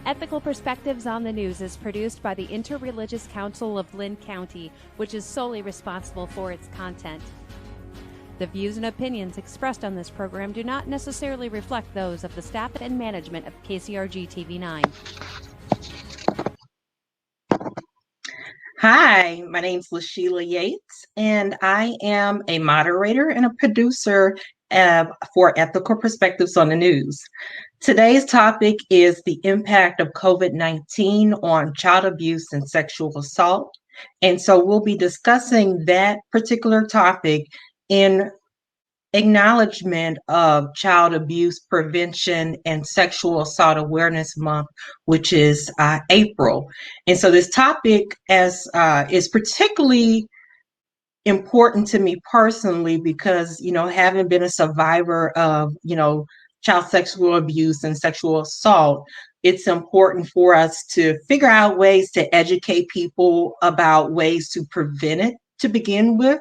Ethical Perspectives on the News is produced by the Interreligious Council of Linn County, which is solely responsible for its content. The views and opinions expressed on this program do not necessarily reflect those of the staff and management of KCRG TV9. Hi, my name is LaSheila Yates, and I am a moderator and a producer for Ethical Perspectives on the News. Today's topic is the impact of COVID-19 on child abuse and sexual assault. And so we'll be discussing that particular topic in acknowledgement of Child Abuse Prevention and Sexual Assault Awareness Month, which is April. And so this topic is particularly important to me personally because, having been a survivor of, child sexual abuse and sexual assault, it's important for us to figure out ways to educate people about ways to prevent it to begin with,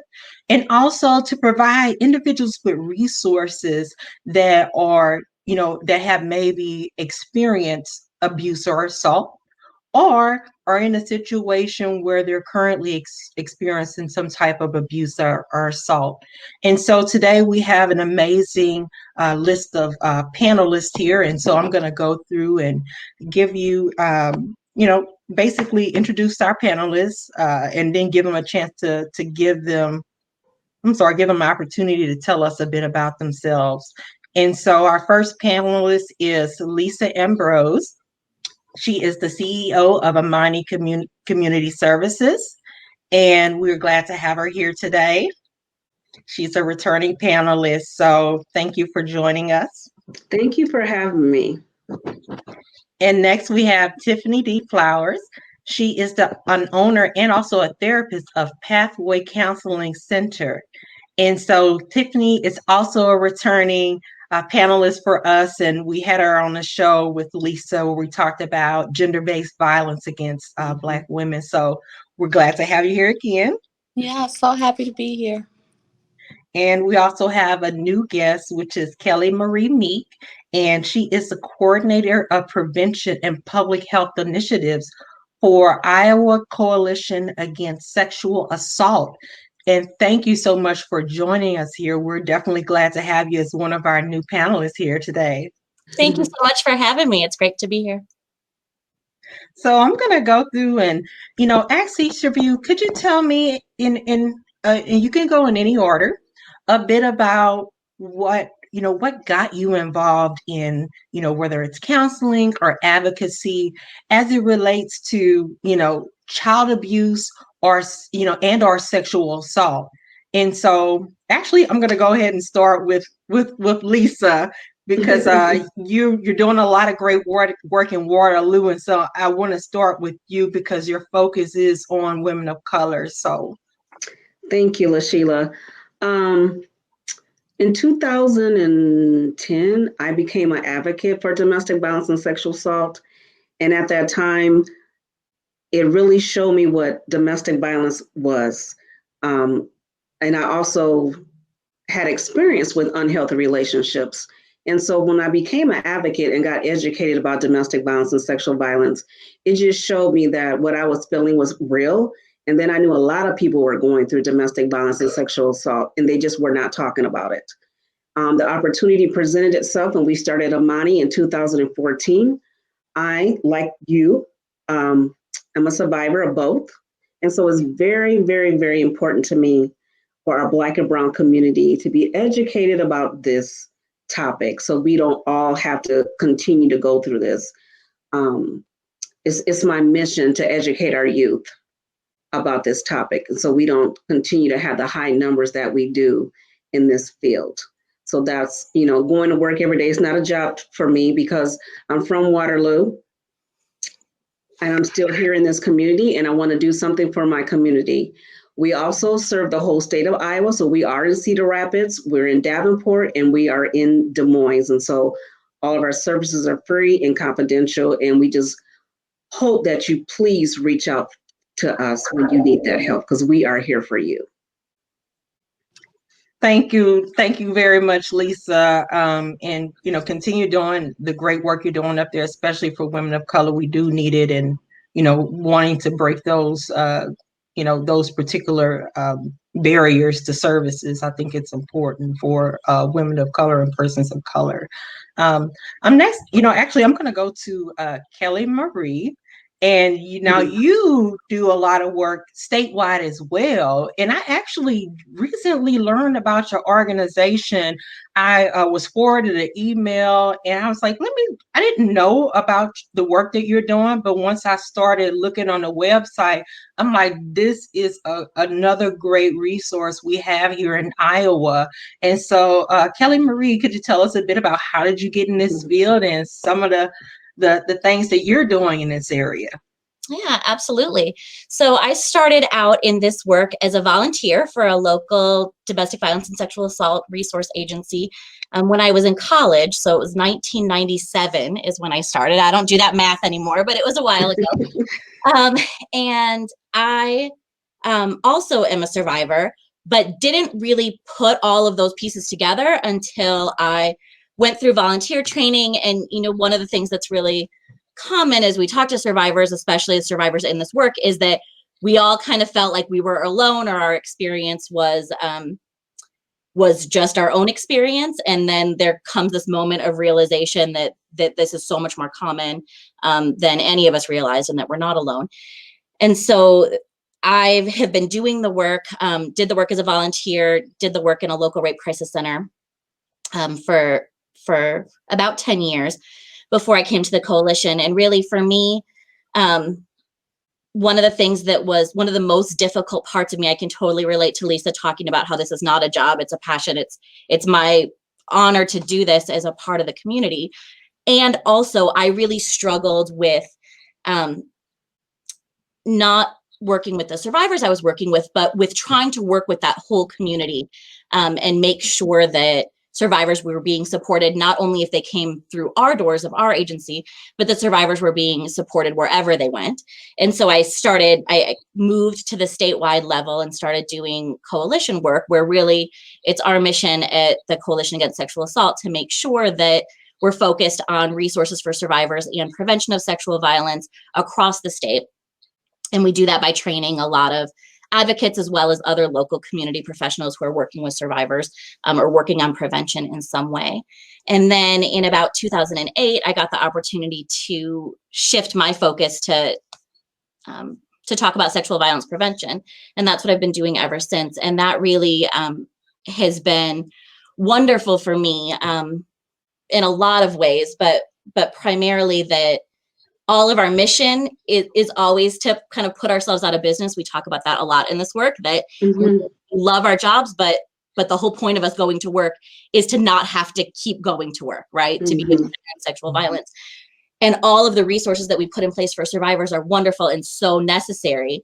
and also to provide individuals with resources that are, that have maybe experienced abuse or assault, or are in a situation where they're currently experiencing some type of abuse or assault. And so today we have an amazing list of panelists here. And so I'm going to go through and give you, basically introduce our panelists and then give them a chance to give them an opportunity to tell us a bit about themselves. And so our first panelist is Lisa Ambrose. She is the CEO of Amani Community Services, and we're glad to have her here today. She's a returning panelist, so thank you for joining us. Thank you for having me. And next we have Tiffany D. Flowers. She is an owner and also a therapist of Pathway Counseling Center. And so Tiffany is also a returning panelist for us, and we had her on the show with Lisa where we talked about gender-based violence against Black women. So we're glad to have you here again. Yeah, so happy to be here. And we also have a new guest, which is KellyMarie Meek, and she is the coordinator of prevention and public health initiatives for Iowa Coalition Against Sexual Assault. And thank you so much for joining us here. We're definitely glad to have you as one of our new panelists here today. Thank you so much for having me. It's great to be here. So I'm going to go through and, ask each of you, could you tell me and you can go in any order, a bit about what got you involved in, whether it's counseling or advocacy as it relates to, child abuse or, or sexual assault. And so actually, I'm going to go ahead and start with Lisa, because you're doing a lot of great work in Waterloo. And so I want to start with you because your focus is on women of color. So. Thank you, LaSheila. In 2010, I became an advocate for domestic violence and sexual assault. And at that time, it really showed me what domestic violence was. And I also had experience with unhealthy relationships. And so when I became an advocate and got educated about domestic violence and sexual violence, it just showed me that what I was feeling was real. And then I knew a lot of people were going through domestic violence and sexual assault, and they just were not talking about it. The opportunity presented itself, and we started Amani in 2014. I, like you, am a survivor of both. And so it's very, very, very important to me for our Black and Brown community to be educated about this topic so we don't all have to continue to go through this. It's my mission to educate our youth about this topic, and so we don't continue to have the high numbers that we do in this field. So that's, going to work every day is not a job for me because I'm from Waterloo and I'm still here in this community and I want to do something for my community. We also serve the whole state of Iowa. So we are in Cedar Rapids, we're in Davenport, and we are in Des Moines. And so all of our services are free and confidential. And we just hope that you please reach out to us when you need that help, because we are here for you. Thank you. Thank you very much, Lisa. And, continue doing the great work you're doing up there, especially for women of color. We do need it. And, wanting to break those particular barriers to services. I think it's important for women of color and persons of color. I'm next, actually, I'm going to go to KellyMarie. And you do a lot of work statewide as well. And I actually recently learned about your organization. I was forwarded an email and I was like, I didn't know about the work that you're doing. But once I started looking on the website, I'm like, this is another great resource we have here in Iowa. And so, KellyMarie, could you tell us a bit about how did you get in this field and some of the things that you're doing in this area? Yeah, absolutely. So I started out in this work as a volunteer for a local domestic violence and sexual assault resource agency when I was in college. So it was 1997 is when I started. I don't do that math anymore, but it was a while ago. And I also am a survivor, but didn't really put all of those pieces together until I went through volunteer training. And, one of the things that's really common as we talk to survivors, especially as survivors in this work, is that we all kind of felt like we were alone or our experience was just our own experience. And then there comes this moment of realization that this is so much more common than any of us realized and that we're not alone. And so I have been doing the work, did the work as a volunteer, did the work in a local rape crisis center for about 10 years before I came to the coalition. And really for me, one of the things that was one of the most difficult parts of me, I can totally relate to Lisa talking about how this is not a job, it's a passion. It's my honor to do this as a part of the community. And also I really struggled with not working with the survivors I was working with, but with trying to work with that whole community and make sure that survivors were being supported, not only if they came through our doors of our agency, but that survivors were being supported wherever they went. And so I moved to the statewide level and started doing coalition work, where really it's our mission at the Coalition Against Sexual Assault to make sure that we're focused on resources for survivors and prevention of sexual violence across the state. And we do that by training a lot of advocates as well as other local community professionals who are working with survivors or working on prevention in some way. And then in about 2008, I got the opportunity to shift my focus to talk about sexual violence prevention. And that's what I've been doing ever since. And that really has been wonderful for me in a lot of ways, but primarily that all of our mission is always to kind of put ourselves out of business. We talk about that a lot in this work, that we love our jobs, but the whole point of us going to work is to not have to keep going to work, right? To be in sexual violence. And all of the resources that we put in place for survivors are wonderful and so necessary.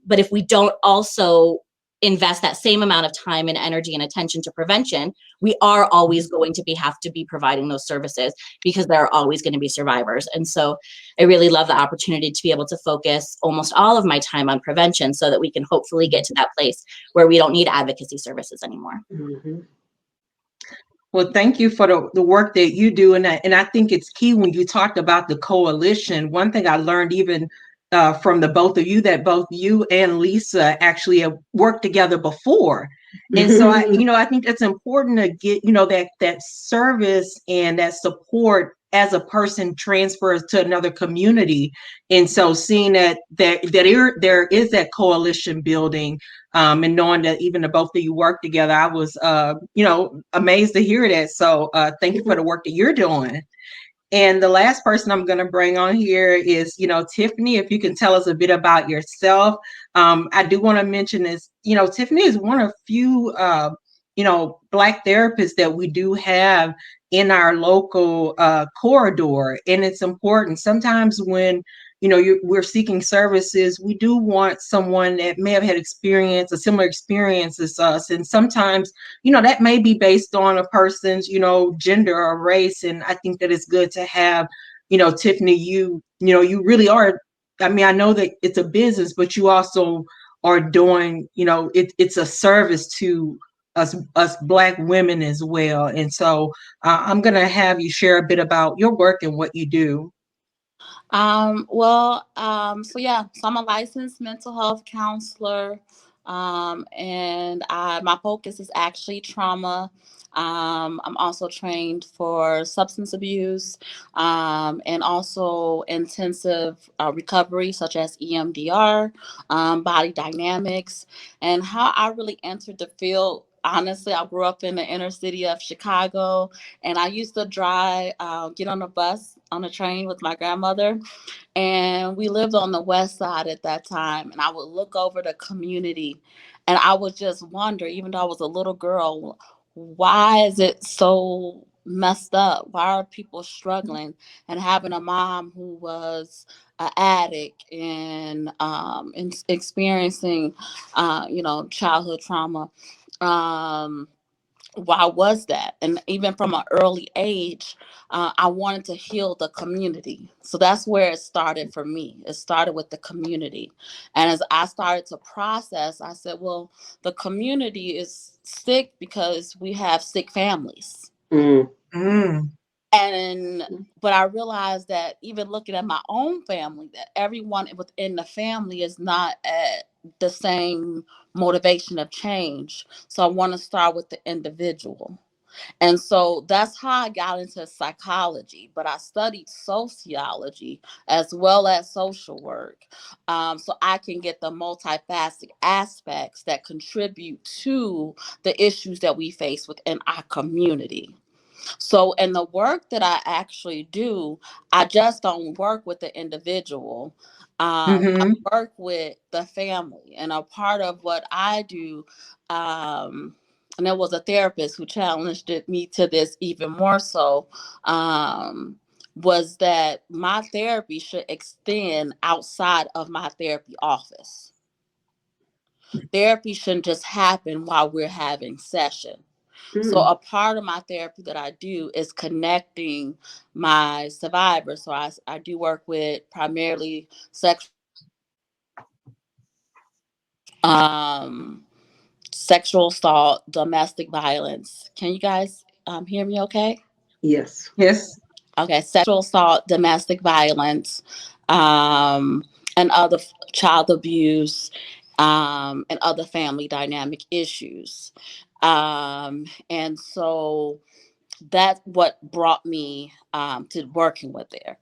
But if we don't also invest that same amount of time and energy and attention to prevention, we are always going to have to be providing those services because there are always going to be survivors. And so I really love the opportunity to be able to focus almost all of my time on prevention so that we can hopefully get to that place where we don't need advocacy services anymore. Well, thank you for the work that you do. And I think it's key when you talked about the coalition. One thing I learned even from the both of you, that both you and Lisa actually have worked together before. And so I think it's important to get, that service and that support as a person transfers to another community. And so seeing that there is that coalition building, and knowing that even the both of you work together, I was amazed to hear that. So thank you for the work that you're doing. And the last person I'm going to bring on here is, Tiffany, if you can tell us a bit about yourself. I do want to mention this, Tiffany is one of few, Black therapists that we do have in our local corridor. And it's important. Sometimes when, we're seeking services, we do want someone that may have had a similar experience as us. And sometimes, that may be based on a person's, gender or race. And I think that it's good to have, Tiffany, you really are. I mean, I know that it's a business, but you also are doing, it's a service to us Black women as well. And so I'm going to have you share a bit about your work and what you do. So I'm a licensed mental health counselor, and my focus is actually trauma. I'm also trained for substance abuse, and also intensive recovery, such as EMDR, body dynamics, and how I really entered the field. Honestly, I grew up in the inner city of Chicago, and I used to get on a bus, on a train with my grandmother. And we lived on the west side at that time. And I would look over the community and I would just wonder, even though I was a little girl, why is it so messed up? Why are people struggling? And having a mom who was an addict and experiencing, childhood trauma. Why was that? And even from an early age, I wanted to heal the community. So that's where it started for me. It started with the community. And as I started to process, I said, well, the community is sick because we have sick families. Mm. Mm. But I realized that even looking at my own family, that everyone within the family is not at the same motivation of change. So I want to start with the individual. And so that's how I got into psychology, but I studied sociology as well as social work, so I can get the multifaceted aspects that contribute to the issues that we face within our community. So in the work that I actually do, I just don't work with the individual. I work with the family. And a part of what I do, and there was a therapist who challenged me to this even more so, was that my therapy should extend outside of my therapy office. Therapy shouldn't just happen while we're having session. So a part of my therapy that I do is connecting my survivors. So I do work with primarily sexual assault, domestic violence. Can you guys hear me okay? Yes. Yes. Okay, sexual assault, domestic violence, and other child abuse, and other family dynamic issues. And so that's what brought me to working with there.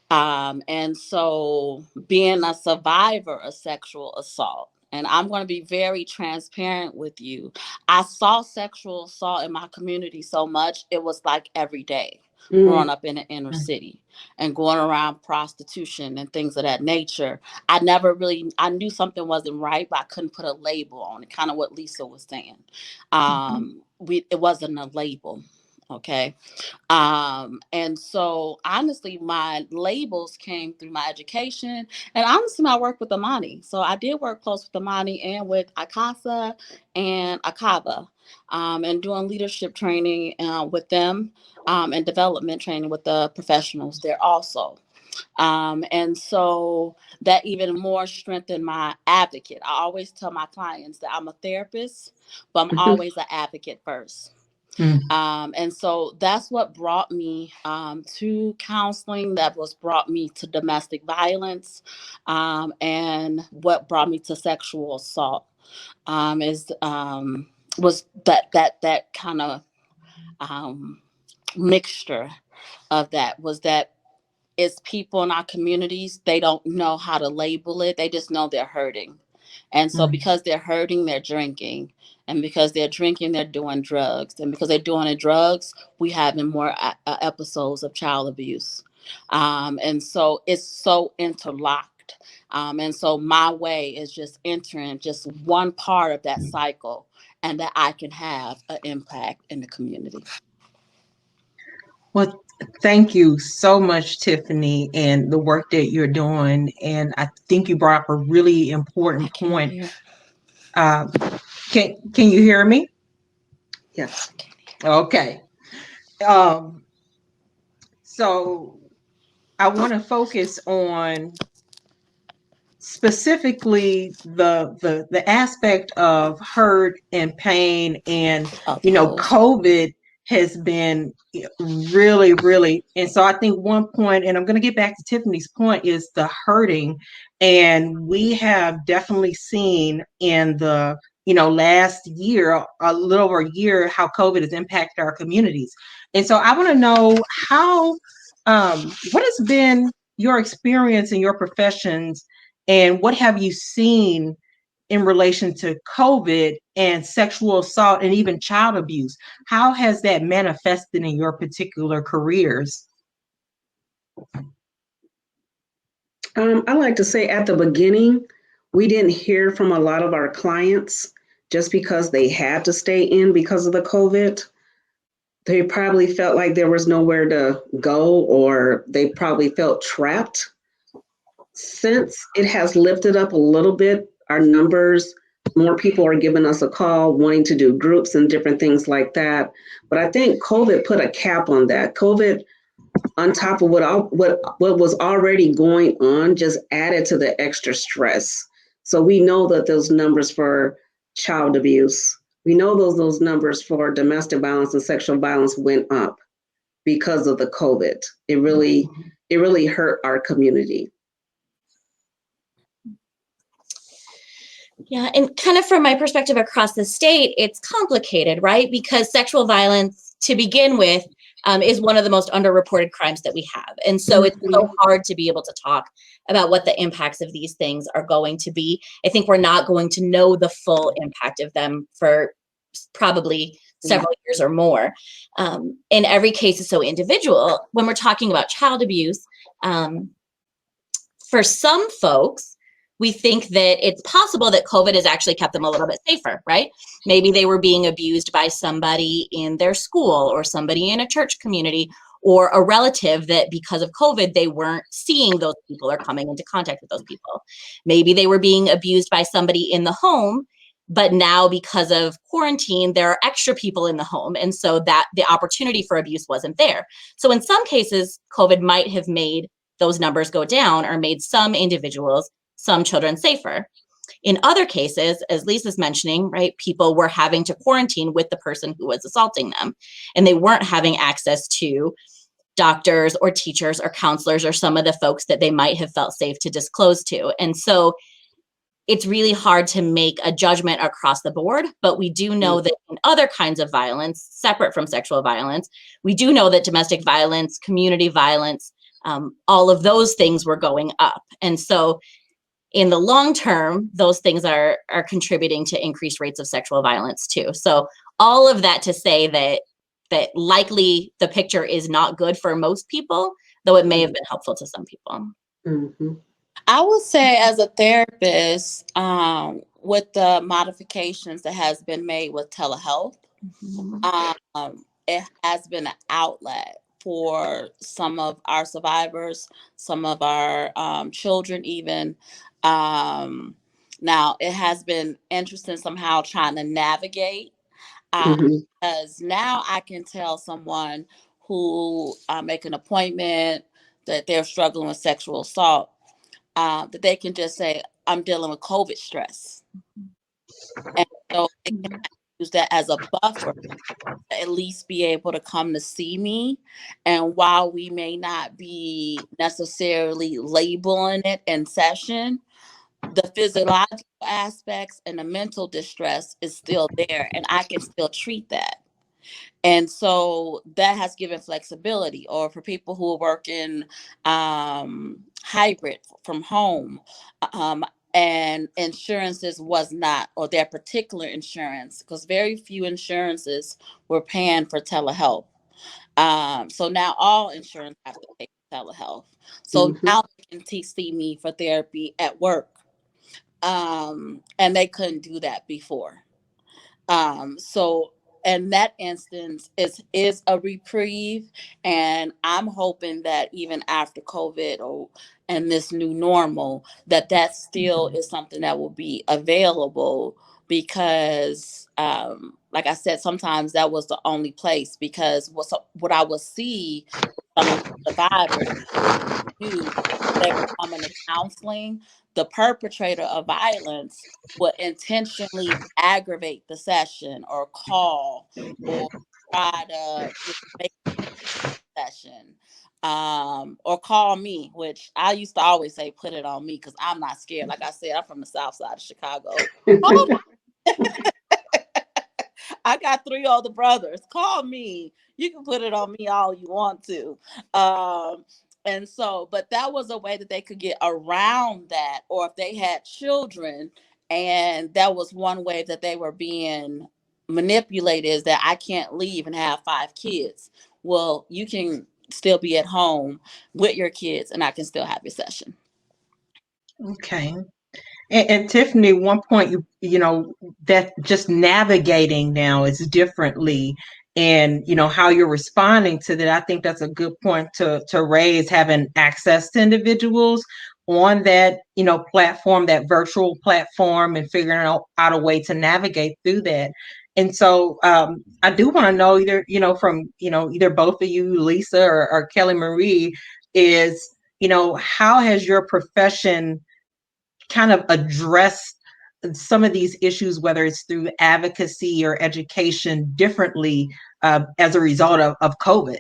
And so being a survivor of sexual assault, and I'm going to be very transparent with you, I saw sexual assault in my community so much, it was like every day growing up in the inner city and going around prostitution and things of that nature. I knew something wasn't right, but I couldn't put a label on it, kind of what Lisa was saying. It wasn't a label. Okay. And so honestly, my labels came through my education, and honestly, I worked with Amani. So I did work close with Amani and with ICASA and ACAVA, and doing leadership training with them, and development training with the professionals there also. And so that even more strengthened my advocate. I always tell my clients that I'm a therapist, but I'm always an advocate first. And so that's what brought me to counseling, that was brought me to domestic violence, and what brought me to sexual assault was that kind of mixture of that, was that it's people in our communities, they don't know how to label it. They just know they're hurting. And so because they're hurting, they're drinking. And because they're drinking, they're doing drugs. And because they're doing the drugs, we having more episodes of child abuse. And so it's so interlocked. And so my way is just entering just one part of that cycle, and that I can have an impact in the community. Well, thank you so much, Tiffany, and the work that you're doing. And I think you brought up a really important point. Can you hear me? Yes. Okay. So I want to focus on specifically the aspect of hurt and pain, and COVID has been really, and so I think one point, and I'm going to get back to Tiffany's point, is the hurting. And we have definitely seen in the last year, a little over a year, how COVID has impacted our communities. And so I want to know what has been your experience in your professions, and what have you seen in relation to COVID and sexual assault and even child abuse? How has that manifested in your particular careers? I like to say at the beginning, we didn't hear from a lot of our clients just because they had to stay in because of the COVID. They probably felt like there was nowhere to go, or they probably felt trapped. Since it has lifted up a little bit, our numbers, more people are giving us a call, wanting to do groups and different things like that. But I think COVID put a cap on that. COVID, on top of what was already going on, just added to the extra stress. So we know that those numbers for child abuse, we know those numbers for domestic violence and sexual violence went up because of the COVID. It really hurt our community. Yeah, and kind of from my perspective across the state, it's complicated, right? Because sexual violence, to begin with, is one of the most underreported crimes that we have. And so it's so hard to be able to talk about what the impacts of these things are going to be. I think we're not going to know the full impact of them for probably several years or more. And every case is so individual. When we're talking about child abuse, for some folks, we think that it's possible that COVID has actually kept them a little bit safer, right? Maybe they were being abused by somebody in their school, or somebody in a church community, or a relative that because of COVID, they weren't seeing those people or coming into contact with those people. Maybe they were being abused by somebody in the home, but now because of quarantine, there are extra people in the home. And so that the opportunity for abuse wasn't there. So in some cases, COVID might have made those numbers go down, or made some individuals, some children, safer. In other cases, as Lisa's mentioning, right, people were having to quarantine with the person who was assaulting them, and they weren't having access to doctors or teachers or counselors or some of the folks that they might have felt safe to disclose to. And so it's really hard to make a judgment across the board, but we do know that in other kinds of violence, separate from sexual violence, we do know that domestic violence, community violence, all of those things were going up. And so in the long term, those things are contributing to increased rates of sexual violence too. So all of that to say that likely the picture is not good for most people, though it may have been helpful to some people. Mm-hmm. I would say, as a therapist, with the modifications that has been made with telehealth, it has been an outlet for some of our survivors, some of our children even. Now, it has been interesting somehow trying to navigate, because now I can tell someone who make an appointment that they're struggling with sexual assault, that they can just say, I'm dealing with COVID stress. And so they can use that as a buffer to at least be able to come to see me. And while we may not be necessarily labeling it in session, the physiological aspects and the mental distress is still there, and I can still treat that. And so that has given flexibility. Or for people who are working hybrid from home, and insurances was not, or their particular insurance, because very few insurances were paying for telehealth. So now all insurance have to pay for telehealth. So now they can see me for therapy at work. And they couldn't do that before. So in that instance, is a reprieve, and I'm hoping that even after COVID and this new normal, that still is something that will be available, because like I said, sometimes that was the only place, because what I would see with some of the survivors, they were coming to counseling, the perpetrator of violence would intentionally aggravate the session or call or try to make a session, or call me, which I used to always say, put it on me, because I'm not scared. Like I said, I'm from the south side of Chicago. I got 3 older brothers. Call me. You can put it on me all you want to. And so, but that was a way that they could get around that. Or if they had children, and that was one way that they were being manipulated, is that I can't leave and have 5 kids. Well, you can still be at home with your kids and I can still have your session. Okay. And Tiffany, one point you know that just navigating now is differently, and how you're responding to that. I think that's a good point to raise, having access to individuals on that platform, that virtual platform, and figuring out a way to navigate through that. And so I do want to know, either from either both of you, Lisa or KellyMarie, is how has your profession kind of address some of these issues, whether it's through advocacy or education, differently as a result of COVID?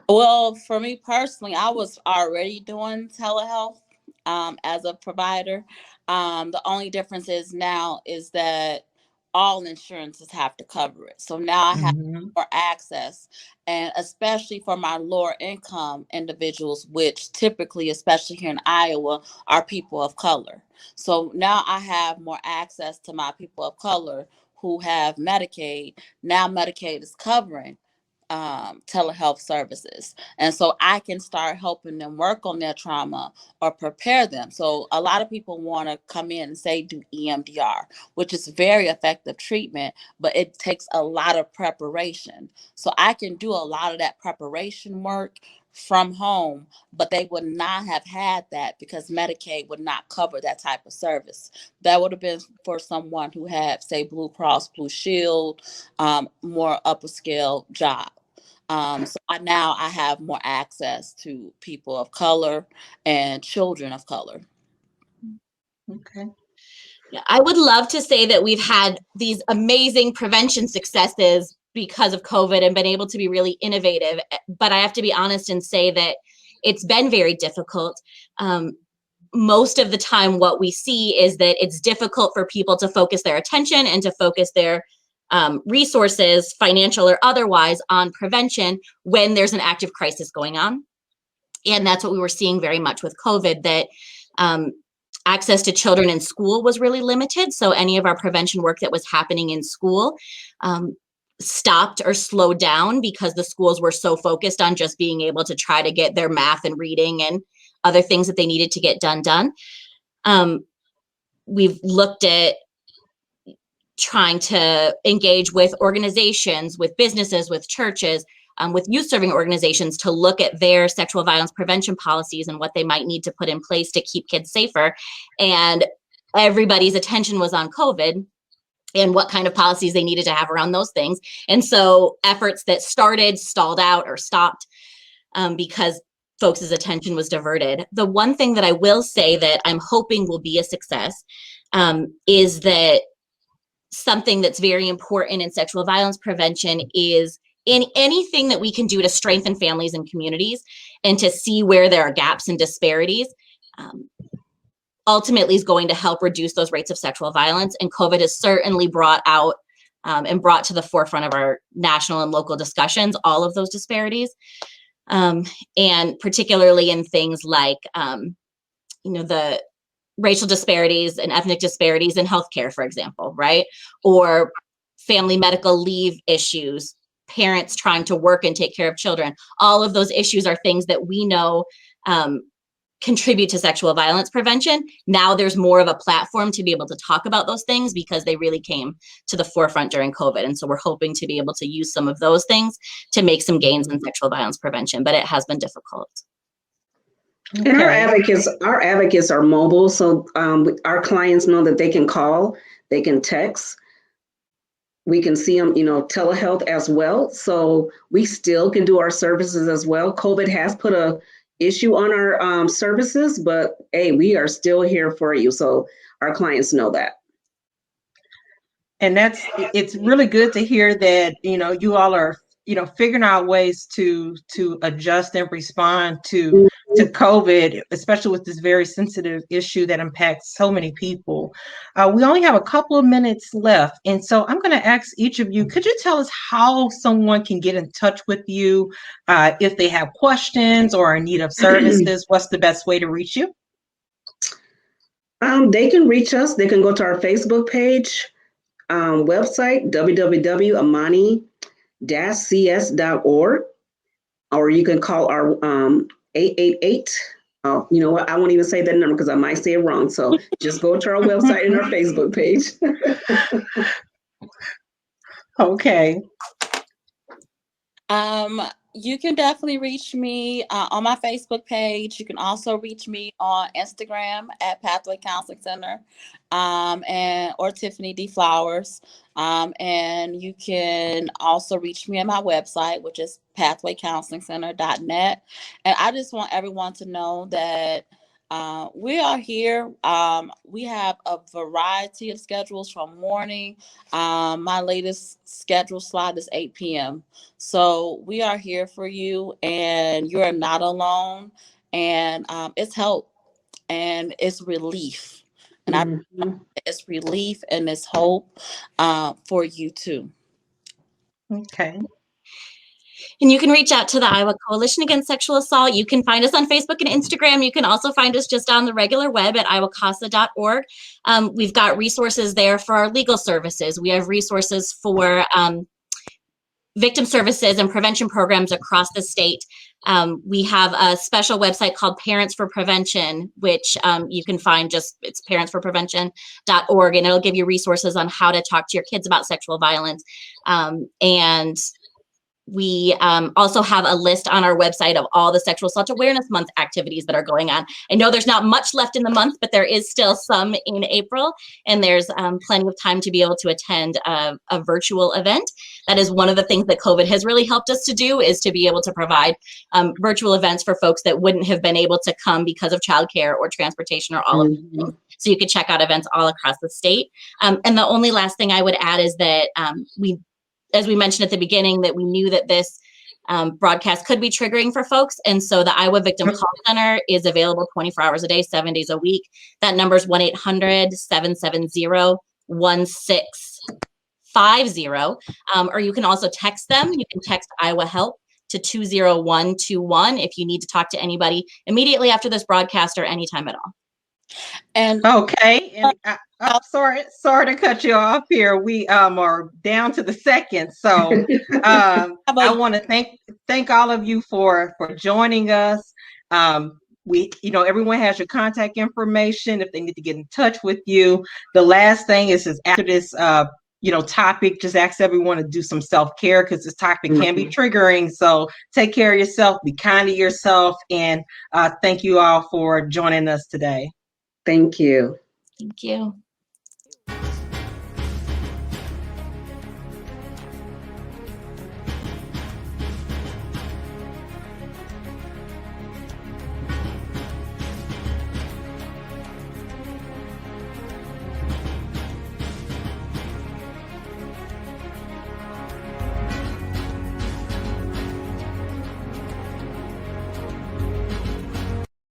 Well, for me personally, I was already doing telehealth as a provider. The only difference is now is that all insurances have to cover it. So now I have more access, and especially for my lower income individuals, which typically, especially here in Iowa, are people of color. So now I have more access to my people of color who have Medicaid. Now Medicaid is covering telehealth services. And so I can start helping them work on their trauma or prepare them. So a lot of people want to come in and say, do EMDR, which is very effective treatment, but it takes a lot of preparation. So I can do a lot of that preparation work from home, but they would not have had that because Medicaid would not cover that type of service. That would have been for someone who had, say, Blue Cross Blue Shield, more upper scale job. So now I have more access to people of color and children of color. Okay. Yeah, I would love to say that we've had these amazing prevention successes because of COVID and been able to be really innovative. But I have to be honest and say that it's been very difficult. Most of the time, what we see is that it's difficult for people to focus their attention and to focus their resources, financial or otherwise, on prevention when there's an active crisis going on. And that's what we were seeing very much with COVID, that access to children in school was really limited. So any of our prevention work that was happening in school stopped or slowed down because the schools were so focused on just being able to try to get their math and reading and other things that they needed to get done. We've looked at trying to engage with organizations, with businesses, with churches, with youth serving organizations to look at their sexual violence prevention policies and what they might need to put in place to keep kids safer. And everybody's attention was on COVID and what kind of policies they needed to have around those things. And so efforts that started, stalled out, or stopped because folks' attention was diverted. The one thing that I will say that I'm hoping will be a success is that something that's very important in sexual violence prevention is in anything that we can do to strengthen families and communities and to see where there are gaps and disparities, ultimately is going to help reduce those rates of sexual violence. And COVID has certainly brought out and brought to the forefront of our national and local discussions all of those disparities. And particularly in things like, the racial disparities and ethnic disparities in healthcare, for example, right? Or family medical leave issues, parents trying to work and take care of children. All of those issues are things that we know contribute to sexual violence prevention. Now there's more of a platform to be able to talk about those things because they really came to the forefront during COVID. And so we're hoping to be able to use some of those things to make some gains in sexual violence prevention, but it has been difficult. Okay. And our advocates are mobile. So our clients know that they can call, they can text. We can see them, telehealth as well. So we still can do our services as well. COVID has put a issue on our services, but hey, we are still here for you. So our clients know that. And it's really good to hear that, you all are, figuring out ways to adjust and respond to COVID, especially with this very sensitive issue that impacts so many people. We only have a couple of minutes left. And so I'm going to ask each of you, could you tell us how someone can get in touch with you if they have questions or are in need of services? What's the best way to reach you? They can reach us. They can go to our Facebook page, website, www.amani-cs.org, or you can call our 888. Oh, you know what? I won't even say that number because I might say it wrong. So just go to our website and our Facebook page. Okay. You can definitely reach me on my Facebook page. You can also reach me on Instagram at Pathway Counseling Center, or Tiffany D. Flowers. And you can also reach me at my website, which is pathwaycounselingcenter.net. And I just want everyone to know that we are here. We have a variety of schedules from morning. My latest schedule slot is 8 p.m. So we are here for you, and you are not alone. And it's help and it's relief. And it's relief and it's hope for you too. Okay. And you can reach out to the Iowa Coalition Against Sexual Assault. You can find us on Facebook and Instagram. You can also find us just on the regular web at iowacasa.org. We've got resources there for our legal services. We have resources for victim services and prevention programs across the state. We have a special website called Parents for Prevention, which you can find it's parentsforprevention.org, and it'll give you resources on how to talk to your kids about sexual violence. And we also have a list on our website of all the Sexual Assault Awareness Month activities that are going on. I know there's not much left in the month, but there is still some in April, and there's plenty of time to be able to attend a virtual event. That is one of the things that COVID has really helped us to do, is to be able to provide virtual events for folks that wouldn't have been able to come because of childcare or transportation or all of these things. So you could check out events all across the state. And the only last thing I would add is that as we mentioned at the beginning, that we knew that this broadcast could be triggering for folks. And so the Iowa Victim Call Center is available 24 hours a day, 7 days a week. That number is 1-800-770-1650. Or you can also text them. You can text Iowa Help to 20121 if you need to talk to anybody immediately after this broadcast or anytime at all. And okay. And I'm sorry to cut you off here. We are down to the second. So I want to thank all of you for joining us. Everyone has your contact information if they need to get in touch with you. The last thing is after this topic, just ask everyone to do some self-care, because this topic can be triggering. So take care of yourself, be kind to yourself, and thank you all for joining us today. Thank you. Thank you.